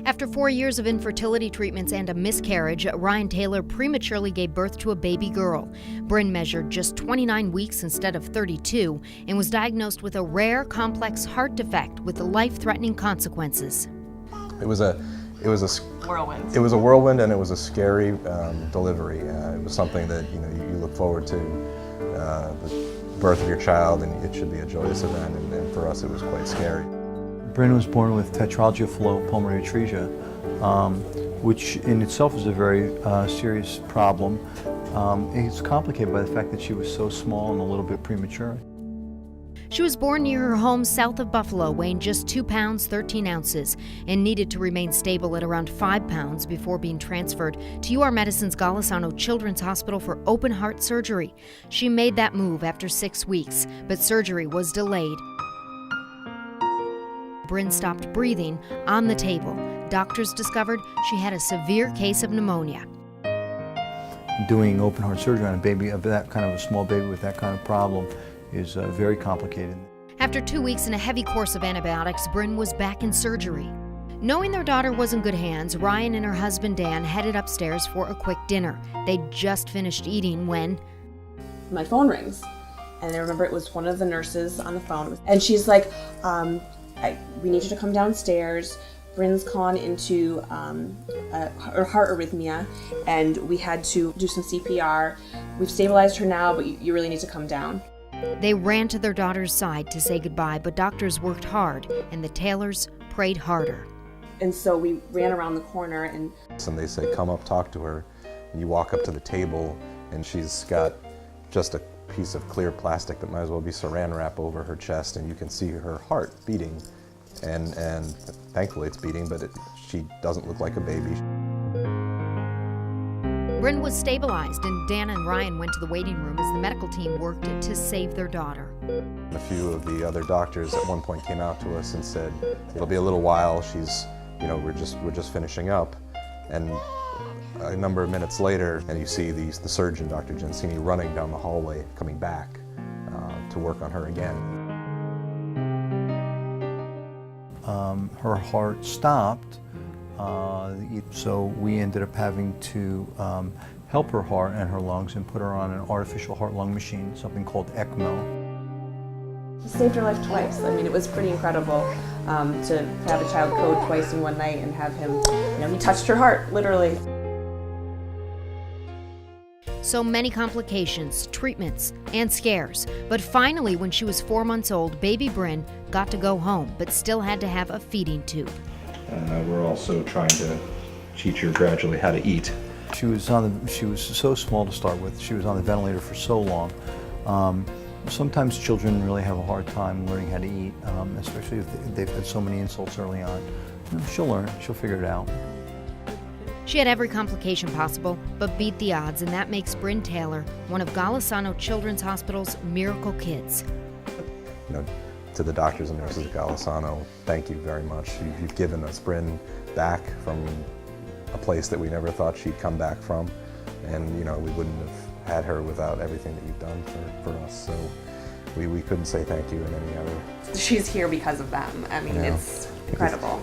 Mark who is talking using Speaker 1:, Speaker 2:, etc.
Speaker 1: After 4 years of infertility treatments and a miscarriage, Ryan Taylor prematurely gave birth to a baby girl. Bryn measured just 29 weeks instead of 32 and was diagnosed with a rare, complex heart defect with life-threatening consequences.
Speaker 2: It was a
Speaker 3: whirlwind.
Speaker 2: It was a whirlwind, and it was a scary delivery. It was something that you look forward to, the birth of your child, and it should be a joyous event. And for us, it was quite scary.
Speaker 4: Bryn was born with tetralogy flow pulmonary atresia, which in itself is a very serious problem. It's complicated by the fact that she was so small and a little bit premature.
Speaker 1: She was born near her home south of Buffalo, weighing just 2 pounds 13 ounces, and needed to remain stable at around 5 pounds before being transferred to UR Medicine's Golisano Children's Hospital for open heart surgery. She made that move after 6 weeks, but surgery was delayed. Bryn stopped breathing on the table. Doctors discovered she had a severe case of pneumonia.
Speaker 4: Doing open heart surgery on a baby, that kind of a small baby with that kind of problem, is very complicated.
Speaker 1: After 2 weeks and a heavy course of antibiotics, Bryn was back in surgery. Knowing their daughter was in good hands, Ryan and her husband Dan headed upstairs for a quick dinner. They'd just finished eating when
Speaker 3: My phone rings, and I remember it was one of the nurses on the phone, and she's like, we need you to come downstairs. Bryn's gone into her heart arrhythmia, and we had to do some CPR. We've stabilized her now, but you really need to come down.
Speaker 1: They ran to their daughter's side to say goodbye, but doctors worked hard, and the Taylors prayed harder.
Speaker 3: And so we ran around the corner, and
Speaker 2: they say, come up, talk to her. And you walk up to the table, and she's got just a piece of clear plastic that might as well be saran wrap over her chest, and you can see her heart beating. And thankfully it's beating, but she doesn't look like a baby.
Speaker 1: Bryn was stabilized, and Dan and Ryan went to the waiting room as the medical team worked to save their daughter.
Speaker 2: A few of the other doctors at one point came out to us and said, it'll be a little while, she's, we're just finishing up. And a number of minutes later, and you see the surgeon, Dr. Gensini, running down the hallway, coming back to work on her again.
Speaker 4: Her heart stopped, so we ended up having to help her heart and her lungs and put her on an artificial heart-lung machine, something called ECMO.
Speaker 3: It saved her life twice. I mean, it was pretty incredible to have a child code twice in one night and have him, he touched her heart, literally.
Speaker 1: So many complications, treatments, and scares. But finally, when she was 4 months old, baby Bryn got to go home, but still had to have a feeding tube.
Speaker 2: We're also trying to teach her gradually how to eat.
Speaker 4: She was so small to start with. She was on the ventilator for so long. Sometimes children really have a hard time learning how to eat, especially if they've had so many insults early on. She'll learn, she'll figure it out.
Speaker 1: She had every complication possible, but beat the odds, and that makes Bryn Taylor one of Golisano Children's Hospital's miracle kids.
Speaker 2: To the doctors and nurses at Golisano, thank you very much. You've given us Bryn back from a place that we never thought she'd come back from, and we wouldn't have had her without everything that you've done for us. So we couldn't say thank you in any other.
Speaker 3: She's here because of them. I mean, it's incredible.